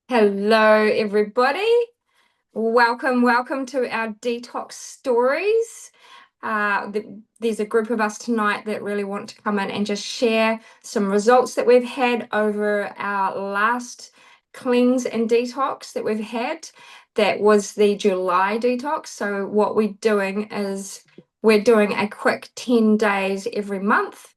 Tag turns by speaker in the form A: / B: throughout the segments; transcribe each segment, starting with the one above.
A: Hello, everybody. Welcome to our detox stories. There's a group of us tonight that really want to come in and just share some results that we've had over our last cleanse and detox that we've had. That was the July detox. So, what we're doing is we're doing a quick 10 days every month.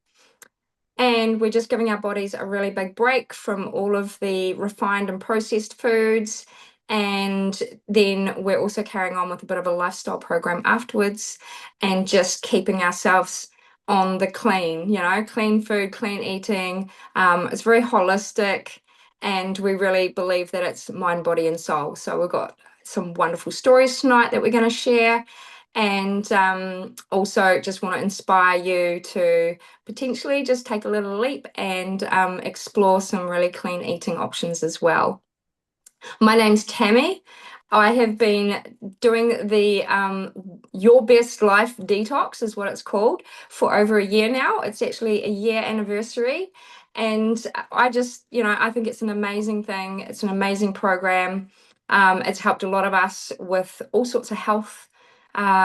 A: And we're just giving our bodies a really big break from all of the refined and processed foods. And then we're also carrying on with a bit of a lifestyle program afterwards and just keeping ourselves on the clean, clean food, clean eating. It's very holistic. And we really believe that it's mind, body, and soul. So we've got some wonderful stories tonight that we're going to share. And also just want to inspire you to potentially just take a little leap and explore some really clean eating options as well. My name's Tammy. I have been doing the Your Best Life Detox, is what it's called, for over a year now. It's actually a year anniversary. And I think it's an amazing thing. It's an amazing program. It's helped a lot of us with all sorts of health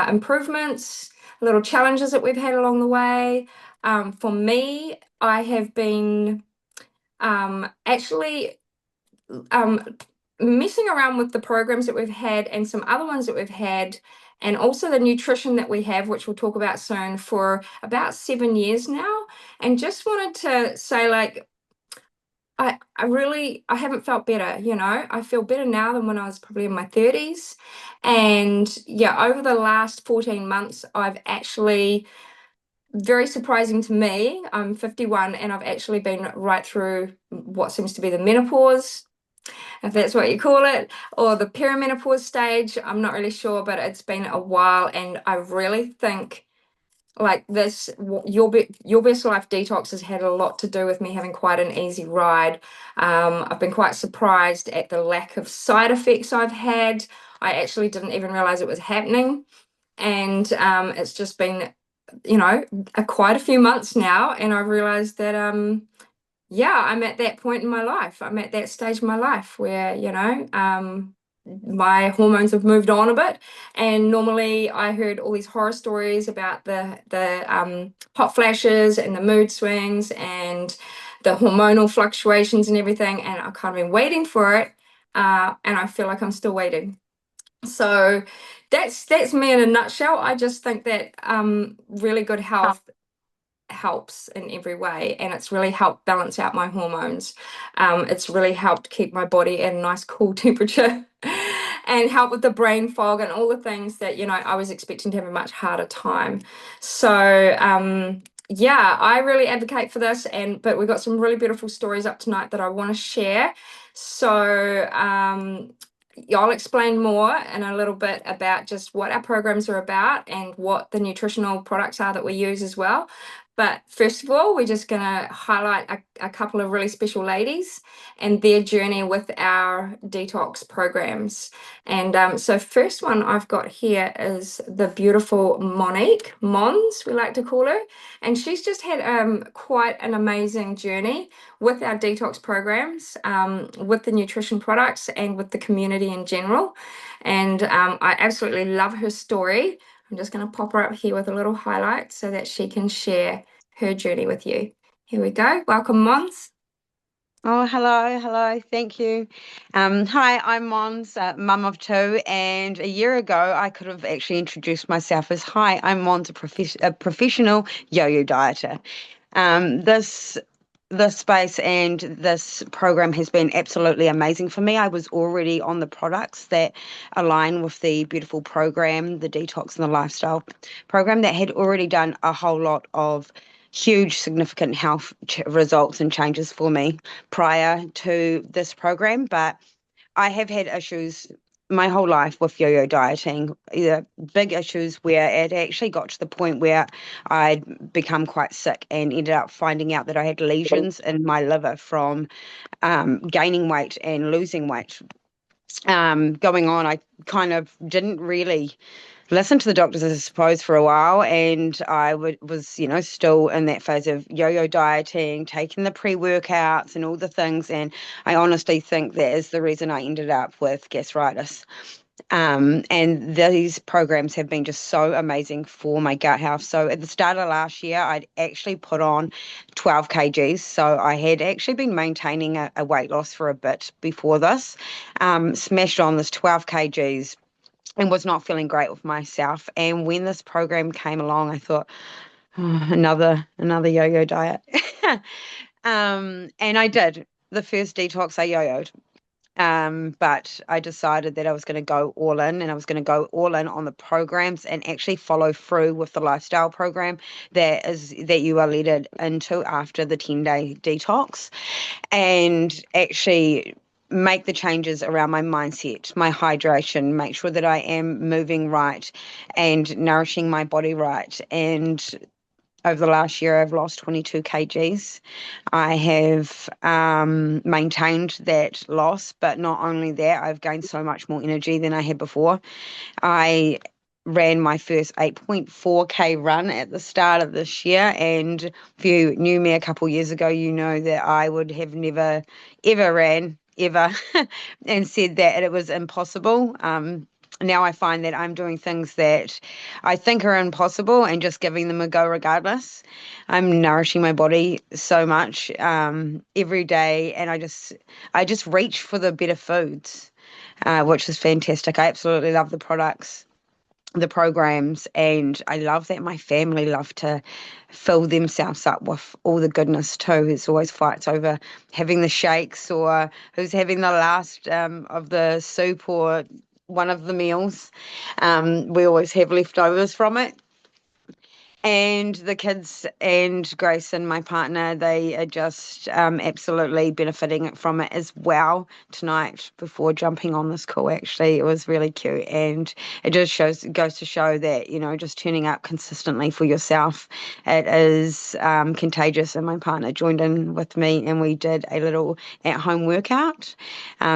A: improvements, little challenges that we've had along the way. For me, I have been actually um, messing around with the programs that we've had and some other ones that we've had, and also the nutrition that we have, which we'll talk about soon, for about 7 years now. And just wanted to say, like, I haven't felt better, I feel better now than when I was probably in my 30s. And yeah, over the last 14 months, I've actually, very surprising to me, I'm 51 and I've actually been right through what seems to be the menopause, if that's what you call it, or the perimenopause stage. I'm not really sure, but it's been a while, and I really think like this, your best life detox has had a lot to do with me having quite an easy ride. I've been quite surprised at the lack of side effects I've had. I actually didn't even realize it was happening, and it's just been, quite a few months now, and I realized that yeah, I'm at that point in my life. I'm at that stage in my life where, my hormones have moved on a bit. And normally I heard all these horror stories about the hot flashes and the mood swings and the hormonal fluctuations and everything. And I've kind of been waiting for it. And I feel like I'm still waiting. So that's me in a nutshell. I just think that really good health helps in every way, and it's really helped balance out my hormones. It's really helped keep my body at a nice cool temperature and help with the brain fog and all the things that I was expecting to have a much harder time. So yeah, I really advocate for this, and but we've got some really beautiful stories up tonight that I want to share. So yeah, I'll explain more in a little bit about just what our programs are about and what the nutritional products are that we use as well. But first of all, we're just going to highlight a couple of really special ladies and their journey with our detox programs. And so, first one I've got here is the beautiful Monique, Mons, we like to call her. And she's just had quite an amazing journey with our detox programs, with the nutrition products, and with the community in general. And I absolutely love her story. I'm just going to pop her up here with a little highlight so that she can share her journey with you. Here we go. Welcome, Mons.
B: Oh, hello. Thank you. Hi, I'm Mons, mum of two, and a year ago I could have actually introduced myself as, "Hi, I'm Mons, a professional yo-yo dieter." This space and this program has been absolutely amazing for me. I was already on the products that align with the beautiful program, the detox and the lifestyle program, that had already done a whole lot of huge, significant health results and changes for me prior to this program. But I have had issues my whole life with yo-yo dieting, big issues where it actually got to the point where I'd become quite sick and ended up finding out that I had lesions in my liver from gaining weight and losing weight going on. I kind of didn't really listened to the doctors, I suppose, for a while, and was, still in that phase of yo-yo dieting, taking the pre-workouts and all the things. And I honestly think that is the reason I ended up with gastritis. And these programs have been just so amazing for my gut health. So at the start of last year, I'd actually put on 12 kgs. So I had actually been maintaining a weight loss for a bit before this, smashed on this 12 kgs and was not feeling great with myself. And when this program came along, I thought, oh, another yo-yo diet. And I did. The first detox I yo-yoed. But I decided that I was going to go all in, and I was going to go all in on the programs and actually follow through with the lifestyle program that you are led into after the 10-day detox, and actually make the changes around my mindset, my hydration, make sure that I am moving right and nourishing my body right. And over the last year, I've lost 22 kgs. I have maintained that loss, but not only that, I've gained so much more energy than I had before. I ran my first 8.4K run at the start of this year. And if you knew me a couple years ago, you know that I would have never, ever ran, ever, and said that it was impossible. Now I find that I'm doing things that I think are impossible and just giving them a go regardless. I'm nourishing my body so much every day, and I just reach for the better foods, which is fantastic. I absolutely love the products, the programs, and I love that my family love to fill themselves up with all the goodness too. There's always fights over having the shakes or who's having the last of the soup or one of the meals. We always have leftovers from it. And the kids and Grace and my partner, they are just absolutely benefiting from it as well tonight before jumping on this call. Actually, it was really cute. And it just goes to show that, just turning up consistently for yourself, it is contagious. And my partner joined in with me and we did a little at-home workout.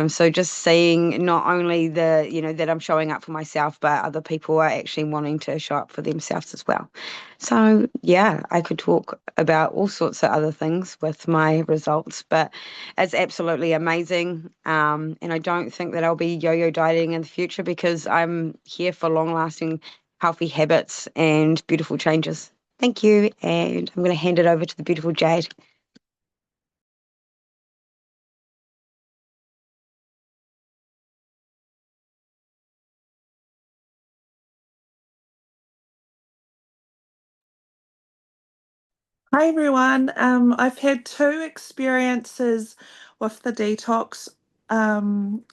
B: So just seeing not only that I'm showing up for myself, but other people are actually wanting to show up for themselves as well. So, yeah, I could talk about all sorts of other things with my results, but it's absolutely amazing. And I don't think that I'll be yo-yo dieting in the future because I'm here for long-lasting healthy habits and beautiful changes. Thank you. And I'm going to hand it over to the beautiful Jade.
C: Hi everyone. I've had two experiences with the detox. Um,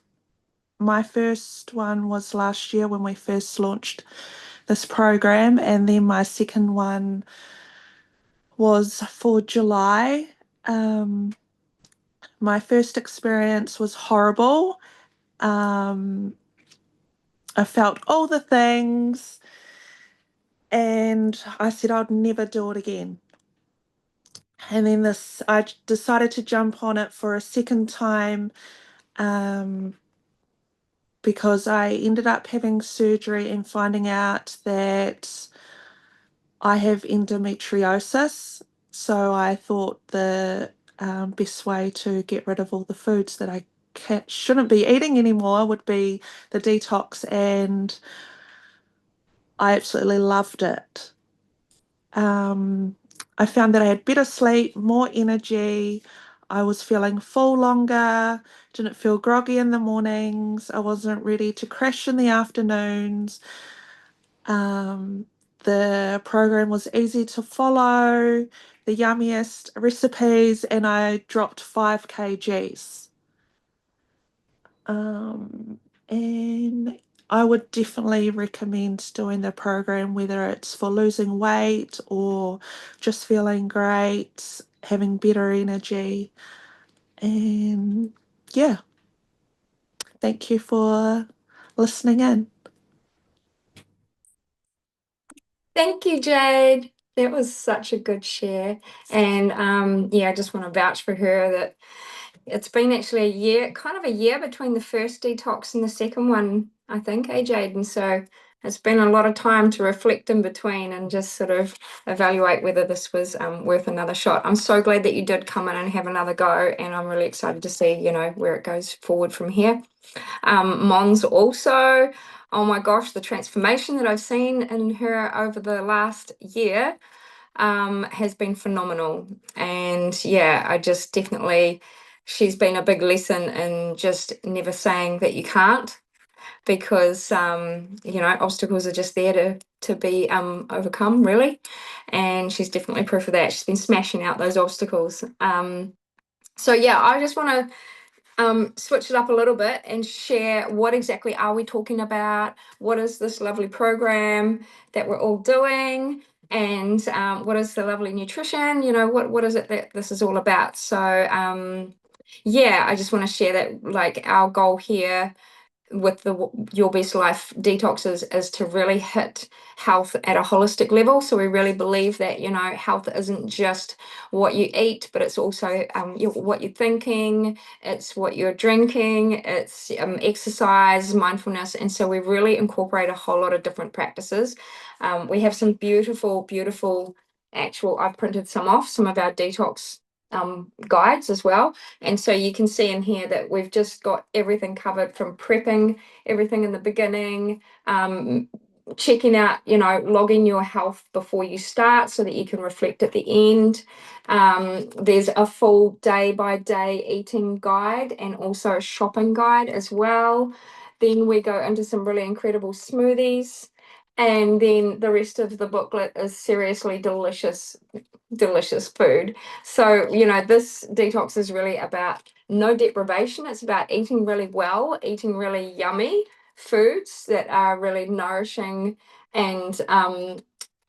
C: my first one was last year when we first launched this program, and then my second one was for July. Um, my first experience was horrible. Um, I felt all the things, and I said I'd never do it again. And then I decided to jump on it for a second time um, because I ended up having surgery and finding out that I have endometriosis. So I thought the best way to get rid of all the foods that I shouldn't be eating anymore would be the detox, and I absolutely loved it. Um, I found that I had better sleep, more energy. I was feeling full longer, didn't feel groggy in the mornings. I wasn't ready to crash in the afternoons. Um, the program was easy to follow, the yummiest recipes, and I dropped 5 kgs. And I would definitely recommend doing the program, whether it's for losing weight or just feeling great, having better energy. And yeah, thank you for listening in.
A: Thank you, Jade. That was such a good share. And yeah, I just want to vouch for her that it's been actually a year, kind of a year between the first detox and the second one, I think, Jade? And so it's been a lot of time to reflect in between and just sort of evaluate whether this was worth another shot. I'm so glad that you did come in and have another go, and I'm really excited to see, you know, where it goes forward from here. Mons also, oh my gosh, the transformation that I've seen in her over the last year has been phenomenal. And yeah, I just definitely, she's been a big lesson in just never saying that you can't, because you know, obstacles are just there to be overcome, really. And she's definitely proof of that. She's been smashing out those obstacles. So yeah, I just want to switch it up a little bit and share what exactly are we talking about, what is this lovely program that we're all doing, and what is the lovely nutrition, you know, what is it that this is all about. So yeah, I just want to share that, like, our goal here with the Your Best Life detoxes is to really hit health at a holistic level. So we really believe that, you know, health isn't just what you eat, but it's also what you're thinking, it's what you're drinking, it's exercise, mindfulness. And so we really incorporate a whole lot of different practices. We have some beautiful actual, I've printed some off, some of our detox guides as well. And so you can see in here that we've just got everything covered, from prepping everything in the beginning, checking out, you know, logging your health before you start so that you can reflect at the end. There's a full day by day eating guide and also a shopping guide as well. Then we go into some really incredible smoothies. And then the rest of the booklet is seriously delicious food. So, you know, this detox is really about no deprivation. It's about eating really well, eating really yummy foods that are really nourishing and,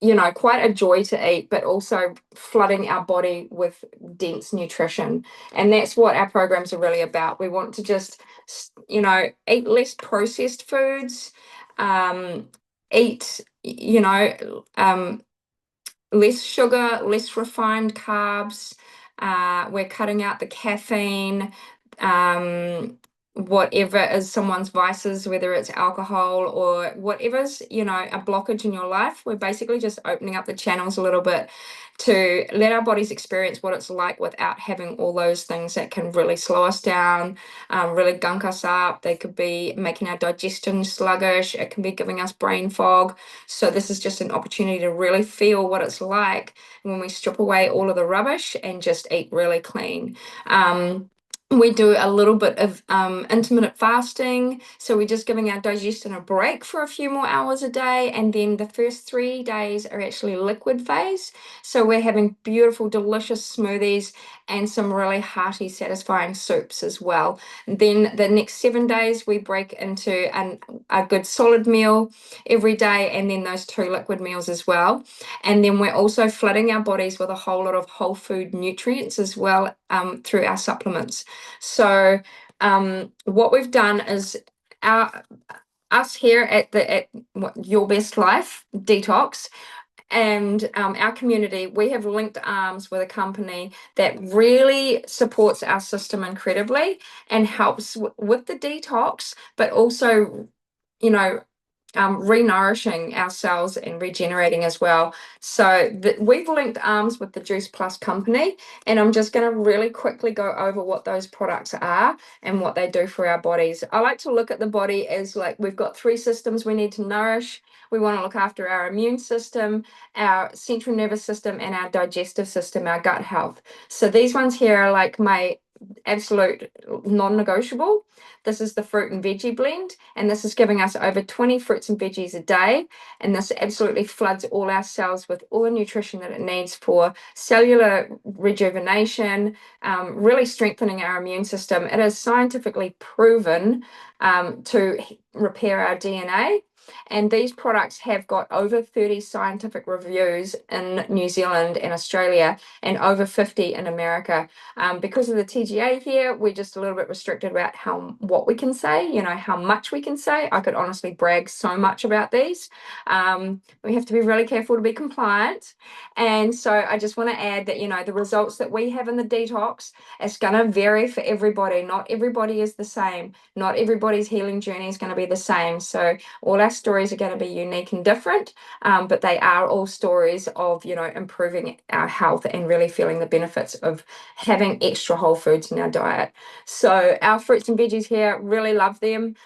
A: you know, quite a joy to eat, but also flooding our body with dense nutrition. And that's what our programs are really about. We want to just, you know, eat less processed foods, eat, you know, less sugar, less refined carbs. We're cutting out the caffeine, whatever is someone's vices, whether it's alcohol or whatever's, you know, a blockage in your life. We're basically just opening up the channels a little bit to let our bodies experience what it's like without having all those things that can really slow us down, really gunk us up. They could be making our digestion sluggish. It can be giving us brain fog. So this is just an opportunity to really feel what it's like when we strip away all of the rubbish and just eat really clean. We do a little bit of intermittent fasting. So we're just giving our digestion a break for a few more hours a day. And then the first 3 days are actually liquid phase. So we're having beautiful, delicious smoothies and some really hearty, satisfying soups as well. And then the next 7 days, we break into a good solid meal every day, and then those 2 liquid meals as well. And then we're also flooding our bodies with a whole lot of whole food nutrients as well, through our supplements. So what we've done is us here at Your Best Life Detox and our community, we have linked arms with a company that really supports our system incredibly and helps with the detox, but also, you know, re-nourishing our cells and regenerating as well. So we've linked arms with the Juice Plus company, and I'm just going to really quickly go over what those products are and what they do for our bodies. I like to look at the body as, like, we've got 3 systems we need to nourish. We want to look after our immune system, our central nervous system, and our digestive system, our gut health. So these ones here are like my absolute non-negotiable. This is the fruit and veggie blend, and this is giving us over 20 fruits and veggies a day. And this absolutely floods all our cells with all the nutrition that it needs for cellular rejuvenation, really strengthening our immune system. It is scientifically proven to repair our DNA. And these products have got over 30 scientific reviews in New Zealand and Australia, and over 50 in America. Because of the TGA here, we're just a little bit restricted about what we can say, you know, how much we can say. I could honestly brag so much about these. We have to be really careful to be compliant. And so I just want to add that, you know, the results that we have in the detox, it's going to vary for everybody. Not everybody is the same. Not everybody's healing journey is going to be the same. So all our stories are going to be unique and different, but they are all stories of, improving our health and really feeling the benefits of having extra whole foods in our diet. So our fruits and veggies here, really love them.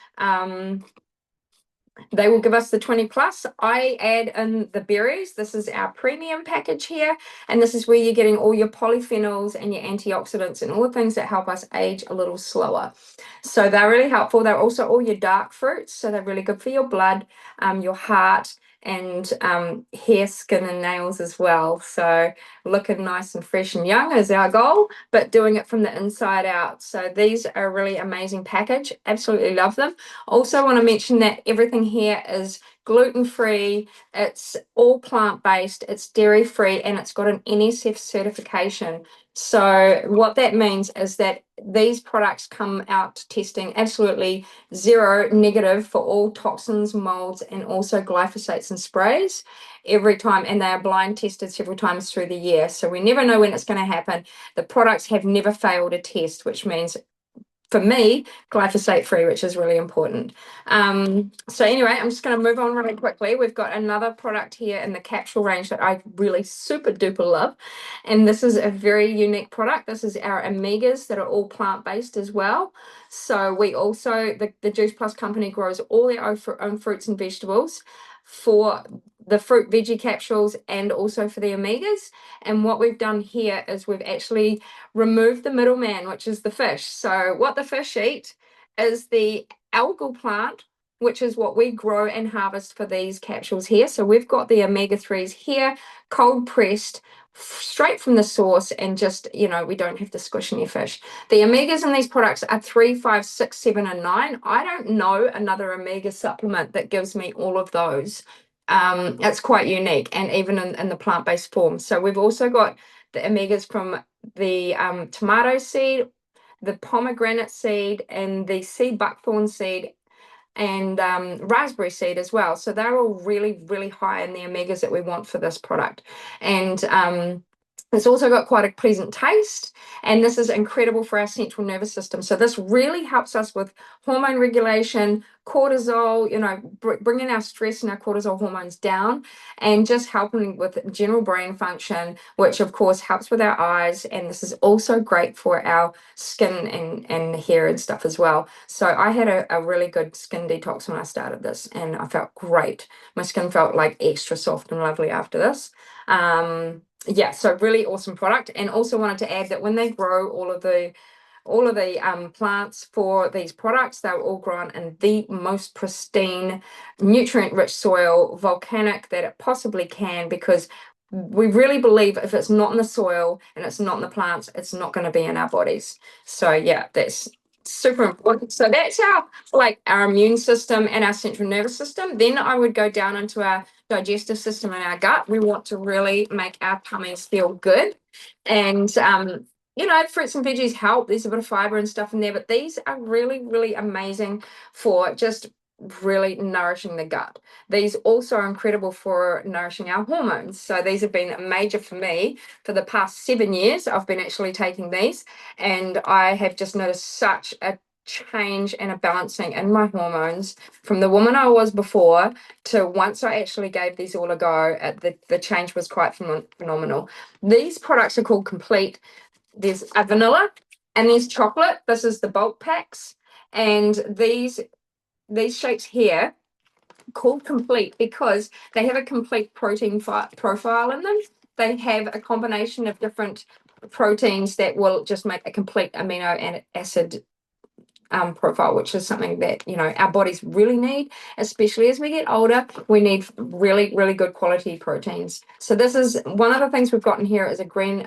A: They will give us the 20 plus. I add in the berries. This is our premium package here. And this is where you're getting all your polyphenols and your antioxidants and all the things that help us age a little slower. So they're really helpful. They're also all your dark fruits. So they're really good for your blood, your heart, and hair, skin, and nails as well. So looking nice and fresh and young is our goal, but doing it from the inside out. So these are a really amazing package. Absolutely love them. Also want to mention that everything here is gluten-free, it's all plant-based, it's dairy-free, and it's got an NSF certification. So what that means is that these products come out testing absolutely zero negative for all toxins, molds, and also glyphosates and sprays every time, and they are blind tested several times through the year. So we never know when it's going to happen. The products have never failed a test, which means, for me, glyphosate free, which is really important. So anyway, I'm just going to move on really quickly. We've got another product here in the capsule range that I really super duper love. And this is a very unique product. This is our omegas that are all plant-based as well. So we also, the Juice Plus company grows all their own fruits and vegetables for the fruit veggie capsules and also for the omegas. And what we've done here is we've actually removed the middleman, which is the fish. So what the fish eat is the algal plant, which is what we grow and harvest for these capsules here. So we've got the omega-3s here, cold pressed, straight from the source, and just, we don't have to squish any fish. The omegas in these products are 3, 5, 6, 7, and 9. I don't know another omega supplement that gives me all of those. It's quite unique, and even in the plant-based form. So we've also got the omegas from the tomato seed, the pomegranate seed, and the sea buckthorn seed, and raspberry seed as well. So they're all really, really high in the omegas that we want for this product. And it's also got quite a pleasant taste, and this is incredible for our central nervous system. So this really helps us with hormone regulation, cortisol, bringing our stress and our cortisol hormones down, and just helping with general brain function, which of course helps with our eyes. And this is also great for our skin and hair and stuff as well. So I had a really good skin detox when I started this, and I felt great. My skin felt like extra soft and lovely after this. Yeah, so really awesome product. And also wanted to add that when they grow all of the plants for these products, they're all grown in the most pristine, nutrient-rich soil, volcanic that it possibly can, because we really believe if it's not in the soil and it's not in the plants, it's not going to be in our bodies. So yeah, that's super important. So that's our immune system and our central nervous system. Then I would go down into our digestive system and our gut. We want to really make our tummies feel good. And fruits and veggies help. There's a bit of fiber and stuff in there, but these are really, really amazing for just really nourishing the gut. These also are incredible for nourishing our hormones. So these have been major for me for the past 7 years. I've been actually taking these, and I have just noticed such a change and a balancing in my hormones from the woman I was before to once I actually gave these all a go. The change was quite phenomenal. These products are called Complete. There's a vanilla and there's chocolate. This is the bulk packs, and these shakes here called Complete because they have a complete protein profile in them. They have a combination of different proteins that will just make a complete amino acid profile, which is something that our bodies really need, especially as we get older. We need really, really good quality proteins. So this is one of the things we've got in here is a green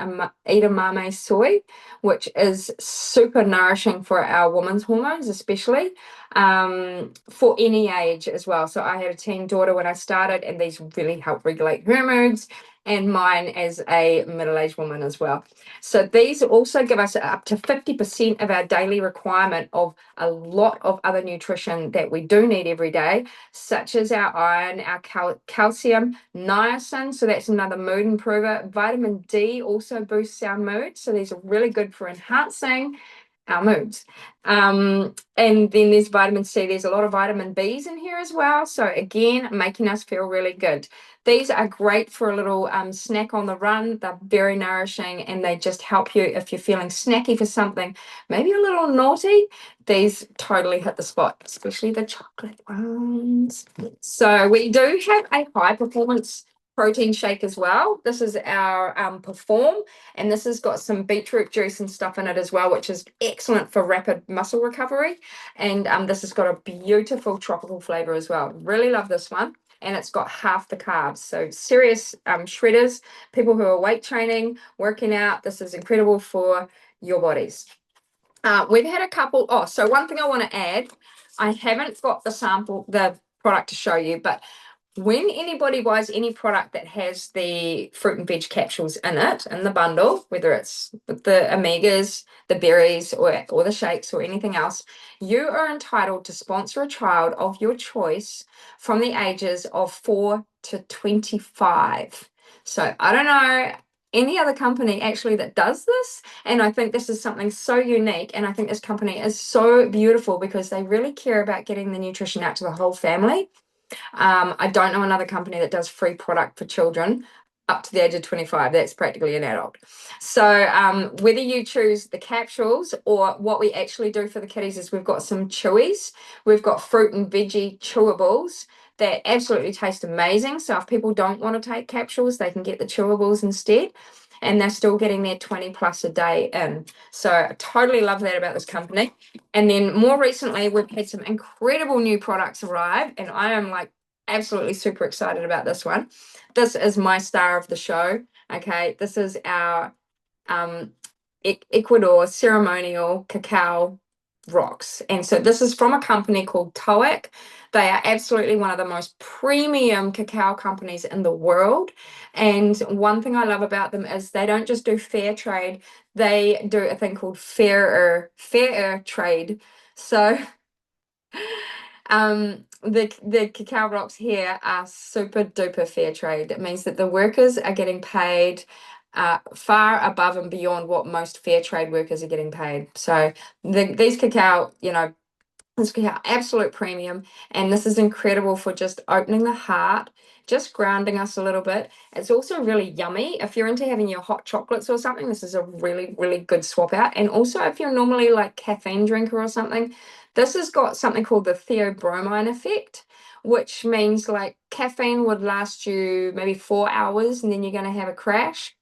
A: edamame soy, which is super nourishing for our women's hormones, especially for any age as well. So I had a teen daughter when I started, and these really help regulate her moods, and mine as a middle-aged woman as well. So these also give us up to 50% of our daily requirement of a lot of other nutrition that we do need every day, such as our iron, our calcium, niacin, so that's another mood improver. Vitamin D also boosts our mood, so these are really good for enhancing our moods. And then there's vitamin C. There's a lot of vitamin B's in here as well. So again, making us feel really good. These are great for a little snack on the run. They're very nourishing and they just help you if you're feeling snacky for something, maybe a little naughty. These totally hit the spot, especially the chocolate ones. So we do have a high performance protein shake as well. This is our Perform, and this has got some beetroot juice and stuff in it as well, which is excellent for rapid muscle recovery. And this has got a beautiful tropical flavor as well. Really love this one. And it's got half the carbs. So serious shredders, people who are weight training, working out, this is incredible for your bodies. We've had a couple. Oh, so one thing I want to add, I haven't got the product to show you, but when anybody buys any product that has the fruit and veg capsules in it, in the bundle, whether it's the omegas, the berries, or the shakes or anything else, you are entitled to sponsor a child of your choice from the ages of 4 to 25. So I don't know any other company actually that does this, and I think this is something so unique, and I think this company is so beautiful because they really care about getting the nutrition out to the whole family. I don't know another company that does free product for children up to the age of 25. That's practically an adult. So whether you choose the capsules or what we actually do for the kiddies is we've got some chewies. We've got fruit and veggie chewables that absolutely taste amazing. So if people don't want to take capsules, they can get the chewables instead. And they're still getting their 20 plus a day in. So I totally love that about this company. And then more recently, we've had some incredible new products arrive. And I am like absolutely super excited about this one. This is my star of the show. Okay, this is our Ecuador ceremonial cacao rocks. And so this is from a company called Toac. They are absolutely one of the most premium cacao companies in the world. And one thing I love about them is they don't just do fair trade, they do a thing called fairer trade. So the cacao rocks here are super duper fair trade. It means that the workers are getting paid far above and beyond what most fair trade workers are getting paid. So these cacao, this cacao, absolute premium, and this is incredible for just opening the heart, just grounding us a little bit. It's also really yummy. If you're into having your hot chocolates or something, this is a really, really good swap out. And also if you're normally like caffeine drinker or something, this has got something called the theobromine effect, which means like caffeine would last you maybe 4 hours and then you're going to have a crash.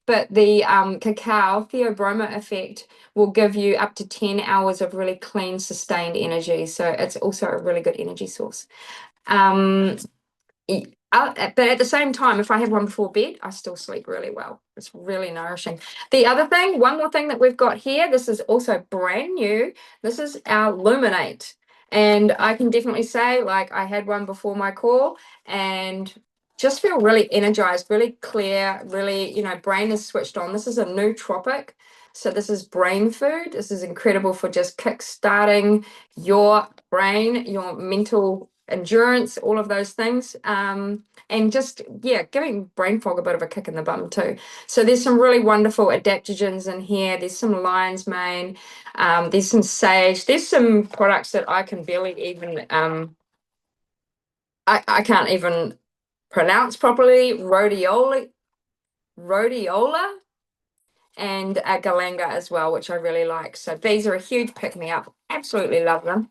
A: But the cacao theobroma effect will give you up to 10 hours of really clean, sustained energy. So it's also a really good energy source. But at the same time, if I have one before bed, I still sleep really well. It's really nourishing. The other thing, one more thing that we've got here, this is also brand new. This is our Luminate. And I can definitely say, like, I had one before my call and just feel really energized, really clear, really, brain is switched on. This is a nootropic. So this is brain food. This is incredible for just kick-starting your brain, your mental endurance, all of those things. And just, giving brain fog a bit of a kick in the bum too. So there's some really wonderful adaptogens in here. There's some lion's mane. There's some sage. There's some products that I can barely even, I can't even pronounce properly. Rhodiola and galanga as well, which I really like. So these are a huge pick-me-up. Absolutely love them.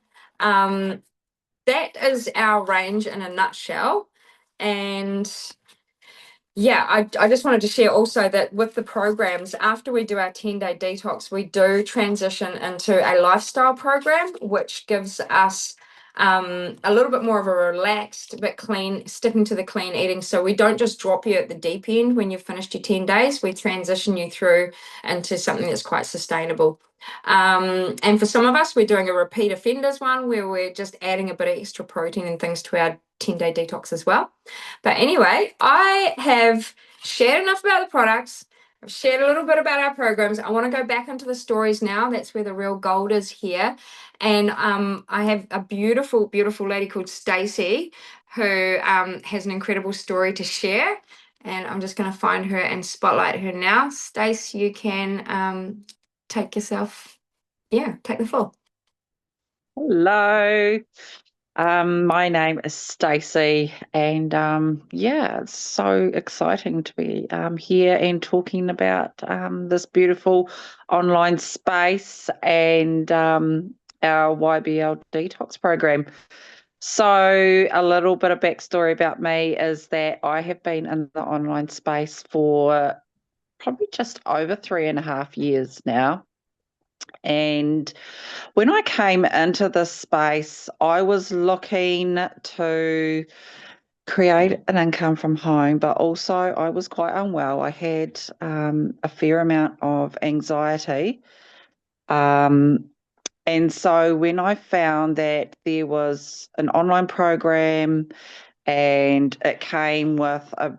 A: That is our range in a nutshell. And I just wanted to share also that with the programs, after we do our 10-day detox, we do transition into a lifestyle program, which gives us a little bit more of a relaxed but clean, sticking to the clean eating. So we don't just drop you at the deep end when you've finished your 10 days. We transition you through into something that's quite sustainable. And for some of us, we're doing a repeat offenders one where we're just adding a bit of extra protein and things to our 10-day detox as well. But anyway, I have shared enough about the products. I've shared a little bit about our programs. I want to go back into the stories now. That's where the real gold is here. And I have a beautiful, beautiful lady called Stacey who has an incredible story to share. And I'm just going to find her and spotlight her now. Stace, you can take yourself. yeah, take the floor.
D: Hello. My name is Stacey, and yeah, it's so exciting to be here and talking about this beautiful online space and our YBL detox program. So, a little bit of backstory about me is that I have been in the online space for probably just over 3.5 years now. And when I came into this space, I was looking to create an income from home, but also I was quite unwell. I had a fair amount of anxiety. And so when I found that there was an online program and it came with a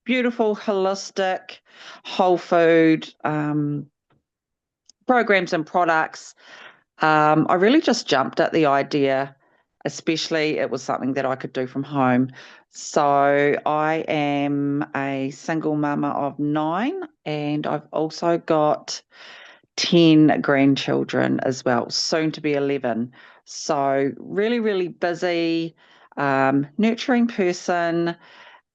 D: beautiful, holistic, whole food programs and products, I really just jumped at the idea, especially it was something that I could do from home. So I am a single mama of 9, and I've also got 10 grandchildren as well, soon to be 11. So really, really busy, nurturing person.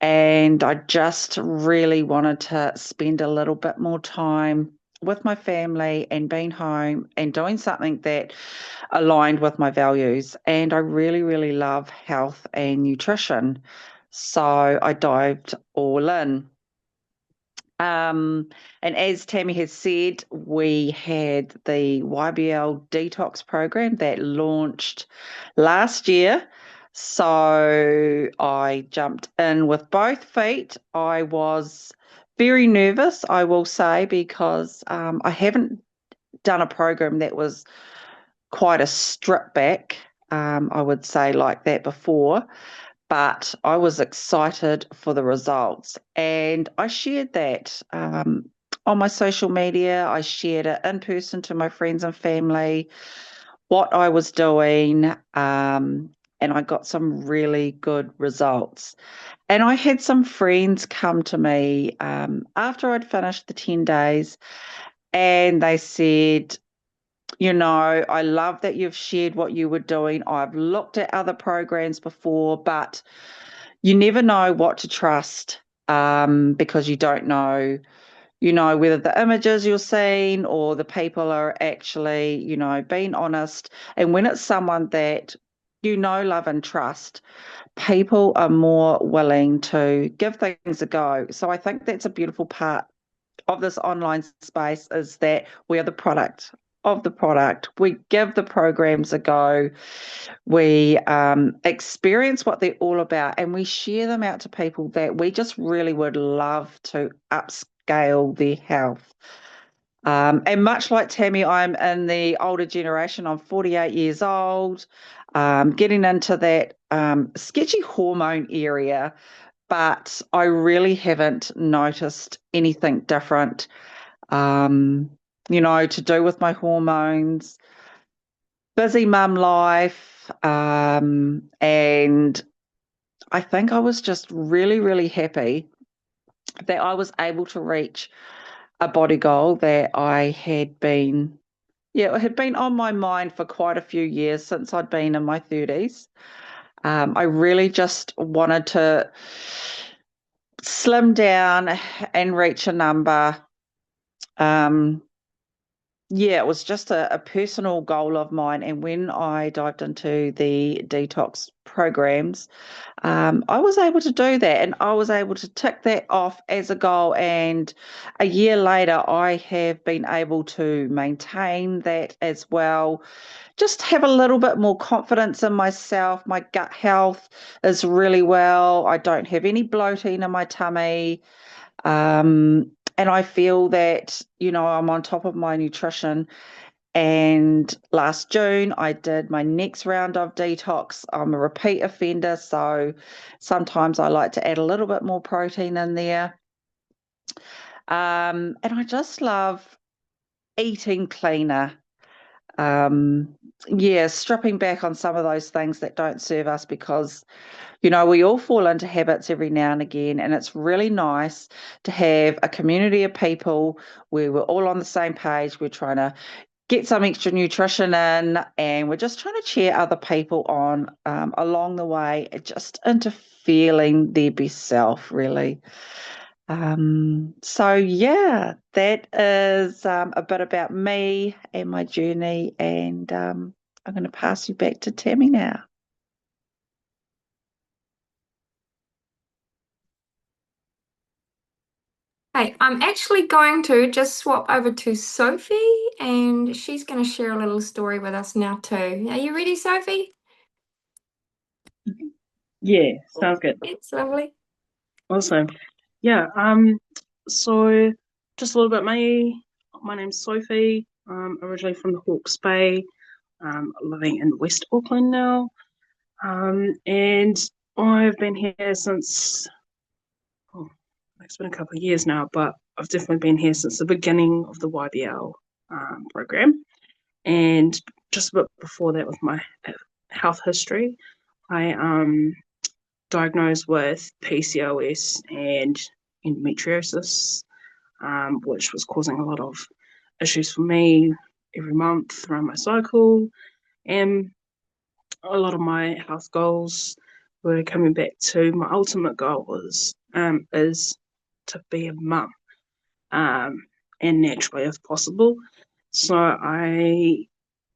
D: And I just really wanted to spend a little bit more time with my family and being home and doing something that aligned with my values. And I really, really love health and nutrition. So I dived all in. And as Tammy has said, we had the YBL Detox program that launched last year. So I jumped in with both feet. I was very nervous, I will say, because I haven't done a program that was quite a strip back, I would say, like that before. But I was excited for the results, and I shared that on my social media. I shared it in person to my friends and family, what I was doing, and I got some really good results. And I had some friends come to me after I'd finished the 10 days, and they said, I love that you've shared what you were doing. I've looked at other programs before, but you never know what to trust because you don't know, whether the images you're seeing or the people are actually, being honest. And when it's someone that love and trust, people are more willing to give things a go. So I think that's a beautiful part of this online space, is that we are the product of the product. We give the programs a go. We experience what they're all about, and we share them out to people that we just really would love to upscale their health. And much like Tammy, I'm in the older generation. I'm 48 years old, getting into that sketchy hormone area, but I really haven't noticed anything different, to do with my hormones. Busy mum life, and I think I was just really, really happy that I was able to reach a body goal that I had been, it had been on my mind for quite a few years since I'd been in my 30s. I really just wanted to slim down and reach a number. It was just a personal goal of mine. And when I dived into the detox programs, I was able to do that, and I was able to tick that off as a goal. And a year later, I have been able to maintain that as well. Just have a little bit more confidence in myself. My gut health is really well. I don't have any bloating in my tummy. And I feel that, I'm on top of my nutrition. And last June, I did my next round of detox. I'm a repeat offender, so sometimes I like to add a little bit more protein in there. And I just love eating cleaner. Stripping back on some of those things that don't serve us, because we all fall into habits every now and again, and it's really nice to have a community of people where we're all on the same page. We're trying to get some extra nutrition in, and we're just trying to cheer other people on along the way, just into feeling their best self, really. So yeah, that is a bit about me and my journey, and I'm going to pass you back to Tammy now.
A: Hey, I'm actually going to just swap over to Sophie, and she's going to share a little story with us now too. Are you ready, Sophie?
E: Yeah, sounds good.
A: It's lovely.
E: Awesome. Yeah, so just a little bit me. My name's Sophie. I'm originally from the Hawke's Bay, living in West Auckland now. And I've been here since, oh, it's been a couple of years now, but I've definitely been here since the beginning of the YBL program. And just a bit before that, with my health history, I diagnosed with PCOS and endometriosis, which was causing a lot of issues for me every month around my cycle. And a lot of my health goals were coming back to my ultimate goal is to be a mum, and naturally if possible. So I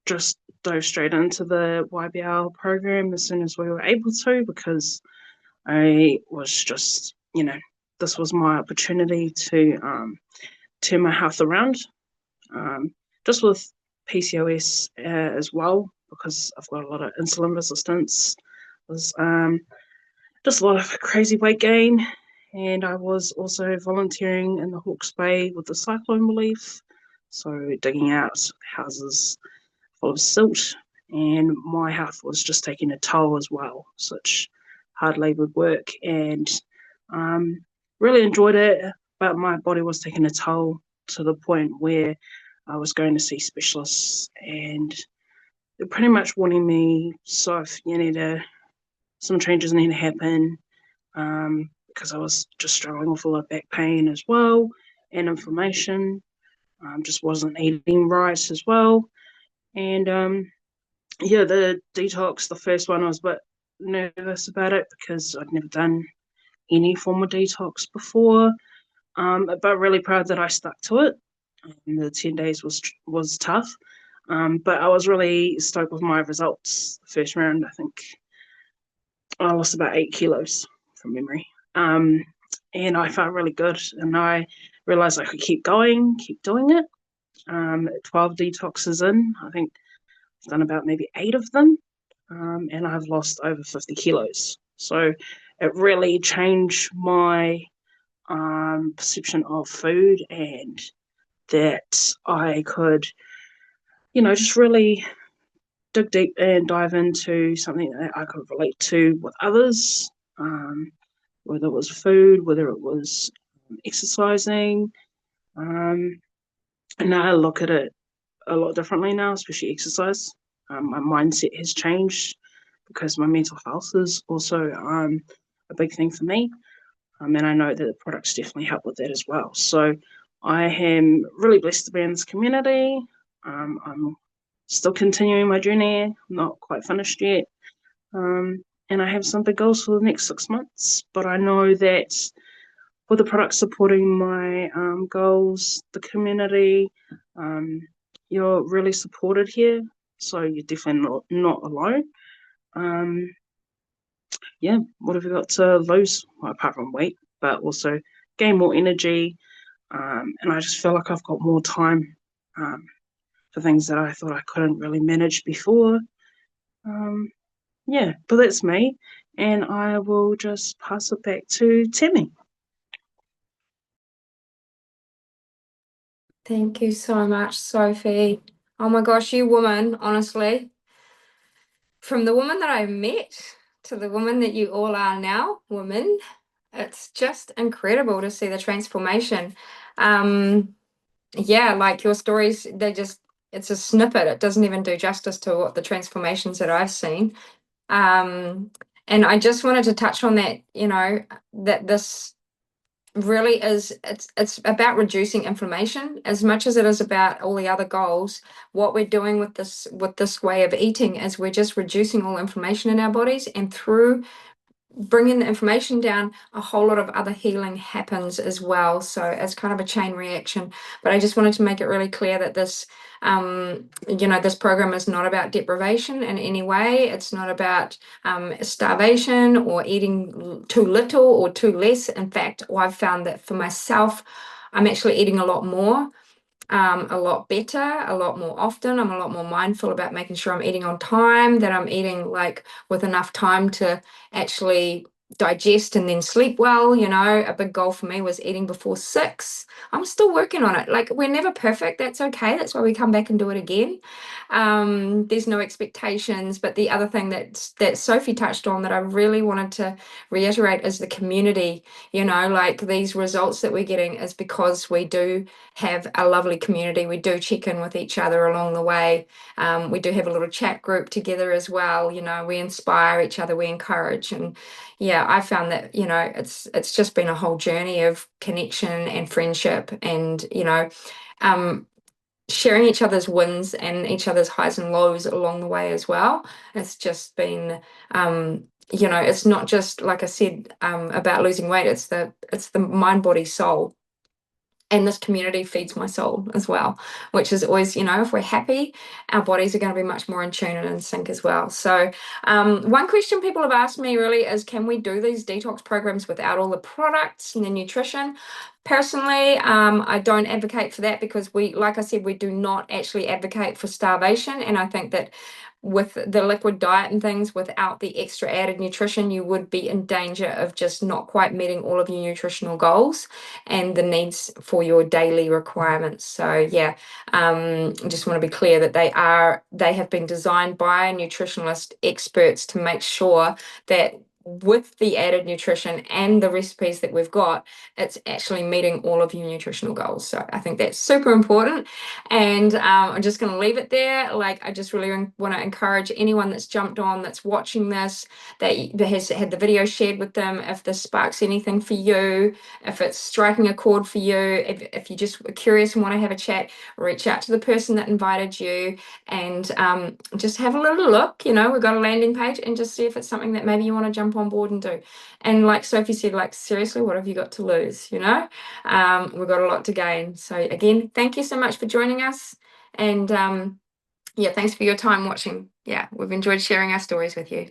E: just dove straight into the YBL program as soon as we were able to, because I was just, this was my opportunity to turn my health around, just with PCOS as well, because I've got a lot of insulin resistance. Was just a lot of crazy weight gain, and I was also volunteering in the Hawke's Bay with the cyclone relief, so digging out houses full of silt, and my health was just taking a toll as well. Such hard laboured work, and really enjoyed it, but my body was taking a toll to the point where I was going to see specialists, and they're pretty much warning me, so if you need to, some changes need to happen, because I was just struggling with a lot of back pain as well, and inflammation. Just wasn't eating right as well, and yeah, the detox, the first one, I was a bit nervous about it because I'd never done any form of detox before, but really proud that I stuck to it. The 10 days was tough, but I was really stoked with my results. First round, I think I lost about 8 kilos from memory, and I felt really good, and I realized I could keep going, keep doing it. 12 detoxes in, I think I've done about maybe 8 of them, and I've lost over 50 kilos. So it really changed my perception of food, and that I could, just really dig deep and dive into something that I could relate to with others, whether it was food, whether it was exercising. And I look at it a lot differently now, especially exercise. My mindset has changed because my mental health is also a big thing for me. And I know that the products definitely help with that as well. So I am really blessed to be in this community. I'm still continuing my journey. I'm not quite finished yet. And I have some big goals for the next 6 months. But I know that with the products supporting my goals, the community, you're really supported here. So you're definitely not alone. Yeah, what have you got to lose? Well, apart from weight, but also gain more energy. And I just feel like I've got more time for things that I thought I couldn't really manage before. Yeah, but that's me. And I will just pass it back to Tammy.
A: Thank you so much, Sophie. Oh my gosh, you woman, honestly, from the woman that I met to the woman that you all are now, woman, it's just incredible to see the transformation. Yeah, like your stories, it's a snippet. It doesn't even do justice to what the transformations that I've seen. And I just wanted to touch on that, that this really is, it's about reducing inflammation as much as it is about all the other goals. What we're doing with this way of eating is we're just reducing all inflammation in our bodies, and through bringing the inflammation down, a whole lot of other healing happens as well. So it's kind of a chain reaction. But I just wanted to make it really clear that this, this program is not about deprivation in any way. It's not about starvation or eating too little or too less. In fact, I've found that for myself, I'm actually eating a lot more, a lot better, a lot more often. I'm a lot more mindful about making sure I'm eating on time, that I'm eating like with enough time to actually digest and then sleep well. A big goal for me was eating before 6. I'm still working on it. Like, we're never perfect. That's okay. That's why we come back and do it again. There's no expectations. But the other thing that Sophie touched on that I really wanted to reiterate is the community. Like, these results that we're getting is because we do have a lovely community. We do check in with each other along the way. We do have a little chat group together as well. We inspire each other, we encourage. And yeah, I found that, it's just been a whole journey of connection and friendship, and, sharing each other's wins and each other's highs and lows along the way as well. It's just been, it's not just, like I said, about losing weight. It's the mind, body, soul. And this community feeds my soul as well, which is always, if we're happy, our bodies are going to be much more in tune and in sync as well. So one question people have asked me really is, can we do these detox programs without all the products and the nutrition? Personally, I don't advocate for that, because like I said, we do not actually advocate for starvation. And I think that with the liquid diet and things, without the extra added nutrition, you would be in danger of just not quite meeting all of your nutritional goals and the needs for your daily requirements. So yeah, just want to be clear that they have been designed by nutritionalist experts to make sure that with the added nutrition and the recipes that we've got, it's actually meeting all of your nutritional goals. So I think that's super important. And I'm just going to leave it there. Like, I just really want to encourage anyone that's jumped on, that's watching this, that has had the video shared with them. If this sparks anything for you, if it's striking a chord for you, if you're just curious and want to have a chat, reach out to the person that invited you, and just have a little look. We've got a landing page, and just see if it's something that maybe you want to jump on board and do. And like Sophie said, like, seriously, what have you got to lose? We've got a lot to gain. So again, thank you so much for joining us. And yeah, thanks for your time watching. Yeah, we've enjoyed sharing our stories with you.